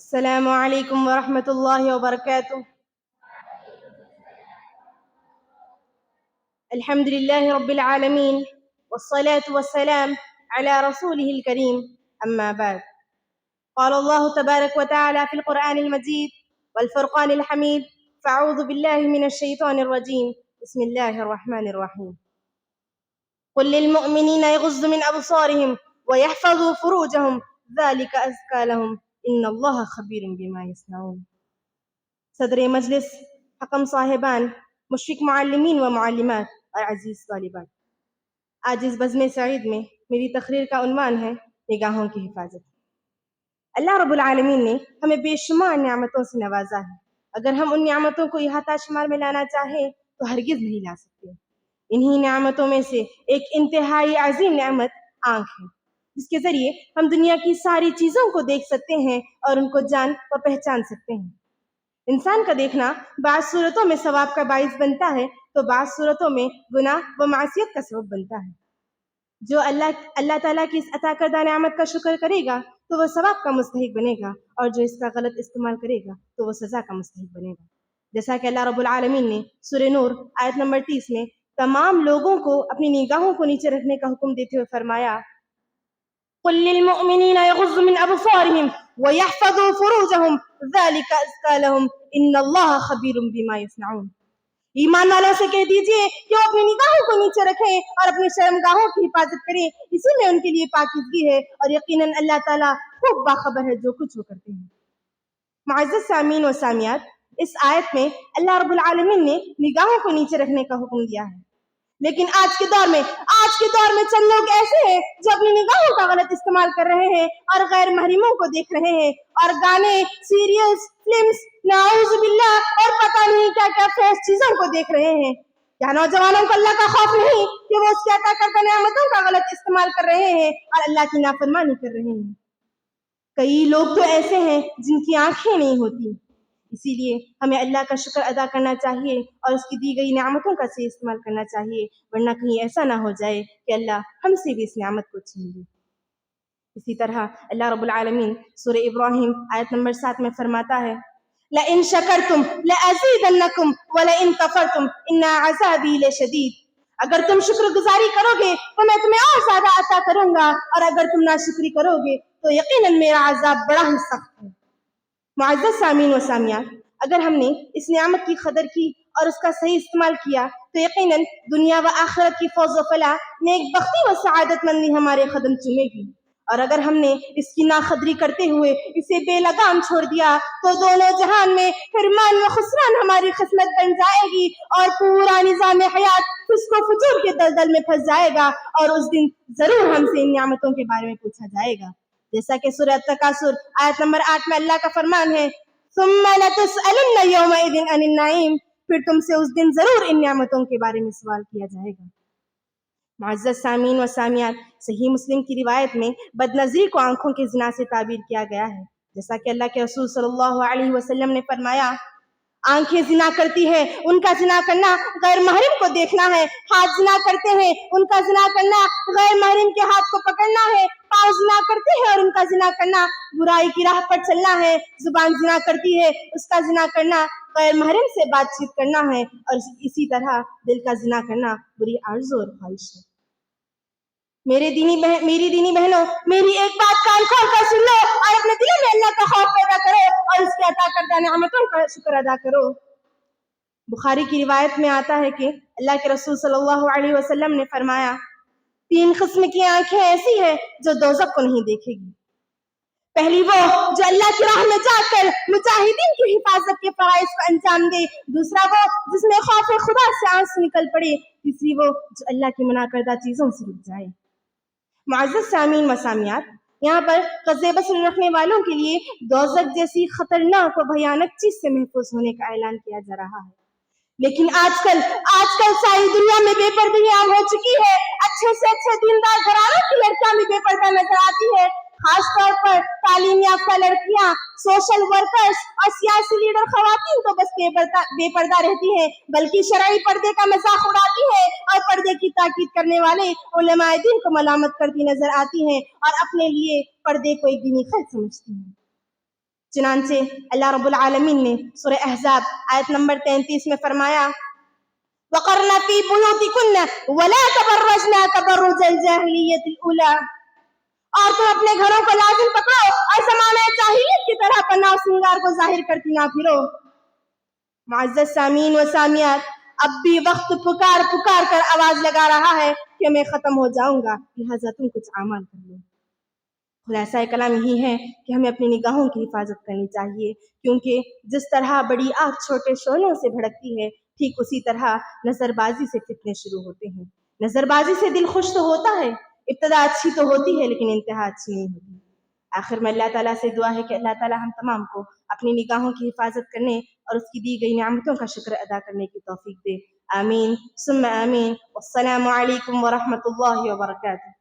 السلام عليكم ورحمة الله وبركاته. الحمد لله رب العالمين والصلاة والسلام على رسوله الكريم. أما بعد، قال الله تبارك وتعالى في القرآن المجيد والفرقان الحميد: فأعوذ بالله من الشيطان الرجيم، بسم الله الرحمن الرحيم. قل للمؤمنين يغضوا من أبصارهم ويحفظوا فروجهم ذلك أزكى لهم إن الله خبير بما يصنعون. صدر مجلس، حکم صاحبان، مشفق معلمین و معلمات اور عزیز طالبات، آج اس بزم سعید میں میری تقریر کا عنوان ہے نگاہوں کی حفاظت۔ اللہ رب العالمین نے ہمیں بے شمار نعمتوں سے نوازا ہے۔ اگر ہم ان نعمتوں کو احاطہ شمار میں لانا چاہیں تو ہرگز نہیں لا سکتے۔ انہی نعمتوں میں سے ایک انتہائی عظیم نعمت آنکھ ہے، جس کے ذریعے ہم دنیا کی ساری چیزوں کو دیکھ سکتے ہیں اور ان کو جان و پہچان سکتے ہیں۔ انسان کا دیکھنا بعض صورتوں میں ثواب کا باعث بنتا ہے تو بعض صورتوں میں گناہ و معصیت کا سبب بنتا ہے۔ جو اللہ تعالیٰ کی اس عطا کردہ نعمت کا شکر کرے گا تو وہ ثواب کا مستحق بنے گا، اور جو اس کا غلط استعمال کرے گا تو وہ سزا کا مستحق بنے گا۔ جیسا کہ اللہ رب العالمین نے سورہ نور آیت نمبر 30 میں تمام لوگوں کو اپنی نگاہوں کو نیچے رکھنے کا حکم دیتے ہوئے فرمایا: قل للمؤمنین یغضوا من ابصارهم ویحفظوا فروجهم ذلک ازکی لهم ان اللہ خبیر بما یصنعون۔ ایمان والوں سے کہہ دیجئے کہ وہ اپنی نگاہوں کو نیچے رکھیں اور اپنی شرمگاہوں کی حفاظت کریں، اسی میں ان کے لیے پاکیزگی ہے، اور یقیناً اللہ تعالیٰ خوب باخبر ہے جو کچھ وہ کرتے ہیں۔ معزز سامعین و سامعات، اس آیت میں اللہ رب العالمین نے نگاہوں کو نیچے رکھنے کا حکم دیا ہے، لیکن آج کے دور میں چند لوگ ایسے ہیں جو اپنی نگاہوں کا غلط استعمال کر رہے ہیں اور غیر محرموں کو دیکھ رہے ہیں، اور گانے، سیریلز، فلمز، نعوذ باللہ، اور پتہ نہیں کیا کیا فحش چیزوں کو دیکھ رہے ہیں۔ کیا نوجوانوں کو اللہ کا خوف نہیں کہ وہ اس کی عطا کردہ نعمتوں کا غلط استعمال کر رہے ہیں اور اللہ کی نافرمانی کر رہے ہیں؟ کئی لوگ تو ایسے ہیں جن کی آنکھیں نہیں ہوتی، اسی لیے ہمیں اللہ کا شکر ادا کرنا چاہیے اور اس کی دی گئی نعمتوں کا صحیح استعمال کرنا چاہیے، ورنہ کہیں ایسا نہ ہو جائے کہ اللہ ہم سے بھی اس نعمت کو چھین لے۔ اسی طرح اللہ رب العالمین سورہ ابراہیم آیت نمبر 7 میں فرماتا ہے: لَإِن شَكَرْتُمْ لَأَزِيدَنَّكُمْ وَلَإِن كَفَرْتُمْ إِنَّ عَذَابِي لَشَدِيدٌ۔ اگر تم شکر گزاری کرو گے تو میں تمہیں اور زیادہ عطا کروں گا، اور اگر تم ناشکری کرو گے تو یقیناً میرا عذاب بڑا ہی سخت ہے۔ معزز سامعین و سامعات، اگر ہم نے اس نعمت کی قدر کی اور اس کا صحیح استعمال کیا تو یقیناً دنیا و آخرت کی فوز و فلاح، نیک بختی و سعادت مندی ہمارے قدم چومے گی، اور اگر ہم نے اس کی ناقدری کرتے ہوئے اسے بے لگام چھوڑ دیا تو دونوں جہان میں حرمان و خسران ہماری قسمت بن جائے گی، اور پورا نظام حیات فسق و فجور کے دلدل میں پھنس جائے گا، اور اس دن ضرور ہم سے ان نعمتوں کے بارے میں پوچھا جائے گا۔ جیسا کہ سورہ التکاثر آیت نمبر 8 میں اللہ کا فرمان ہے: ثم لتسألن یومئذ عن النعیم، پھر تم سے اس دن ضرور ان نعمتوں کے بارے میں سوال کیا جائے گا۔ معزز سامعین و سامعات، صحیح مسلم کی روایت میں بد نظری کو آنکھوں کے زنا سے تعبیر کیا گیا ہے، جیسا کہ اللہ کے رسول صلی اللہ علیہ وسلم نے فرمایا: آنکھیں زنا کرتی ہیں، ان کا زنا کرنا غیر محرم کو دیکھنا ہے، ہاتھ زنا کرتے ہیں، ان کا زنا کرنا غیر محرم کے ہاتھ کو پکڑنا ہے، پاؤں زنا کرتے ہیں اور ان کا زنا کرنا برائی کی راہ پر چلنا ہے، زبان زنا کرتی ہے، اس کا زنا کرنا غیر محرم سے بات چیت کرنا ہے، اور اسی طرح دل کا زنا کرنا بری آرزو اور خواہش ہے۔ میری دینی بہنوں، میری ایک بات کان کھول کر سن لو اور اپنے دلوں میں اللہ کا خوف پیدا کرو اور اس کے عطا کردہ نعمتوں کا شکر ادا کرو۔ بخاری کی روایت میں آتا ہے کہ اللہ کے رسول صلی اللہ علیہ وسلم نے فرمایا: 3 قسم کی آنکھیں ایسی ہیں جو دوزخ کو نہیں دیکھے گی۔ پہلی وہ جو اللہ کی راہ میں جا کر مجاہدین کی حفاظت کے فرائض کو انجام دے، دوسرا وہ جس میں خوف خدا سے آنسو نکل پڑے، تیسری وہ جو اللہ کی منع کردہ چیزوں سے رک جائے۔ معزز سامعین و سامعات، یہاں پر قصد بصر رکھنے والوں کے لیے دوزخ جیسی خطرناک و بھیانک چیز سے محفوظ ہونے کا اعلان کیا جا رہا ہے۔ لیکن آج کل ساری دنیا میں بے پردگی عام ہو چکی ہے۔ اچھے سے اچھے دیندار گھرانوں کی لڑکیاں بھی بے پردہ نظر آتی ہے۔ خاص طور پر تعلیم یافتہ لڑکیاں، سوشل ورکرز اور سیاسی لیڈر خواتین تو بس بے پردہ رہتی ہیں، بلکہ شرعی پردے کا مذاق اڑاتی ہے اور پردے کی تاکید کرنے والے علماء دین کو ملامت کرتی نظر آتی ہیں اور اپنے لیے پردے کو ایک دینی خیر سمجھتی ہیں۔ چنانچہ اللہ رب العالمین نے سورہ احزاب آیت نمبر 33 میں فرمایا، وَقَرْنَ فِي بُيُوتِكُنَّ وَلَا تَبَرَّجْنَ تَبَرُّجَ الْجَاهِلِيَّةِ الْأُولَىٰ، اور تم اپنے گھروں کو لازم پکڑو اور زمانہ جاہلیت کی طرح پنا و سنگار کو ظاہر کرتی نہ پھرو۔ معزز سامعین و سامعات، اب بھی وقت پکار کر آواز لگا رہا ہے کہ میں ختم ہو جاؤں گا، لہٰذا تم کچھ اعمال کر لو۔ خلاصہ کلام یہی ہے کہ ہمیں اپنی نگاہوں کی حفاظت کرنی چاہیے، کیونکہ جس طرح بڑی آگ چھوٹے شعلوں سے بھڑکتی ہے، ٹھیک اسی طرح نظر بازی سے فتنے شروع ہوتے ہیں۔ نظر بازی سے دل خوش تو ہوتا ہے، ابتدا اچھی تو ہوتی ہے لیکن انتہا اچھی نہیں ہوتی۔ آخر میں اللہ تعالیٰ سے دعا ہے کہ اللہ تعالیٰ ہم تمام کو اپنی نگاہوں کی حفاظت کرنے اور اس کی دی گئی نعمتوں کا شکر ادا کرنے کی توفیق دے۔ آمین ثم آمین۔ والسلام علیکم ورحمۃ اللہ وبرکاتہ۔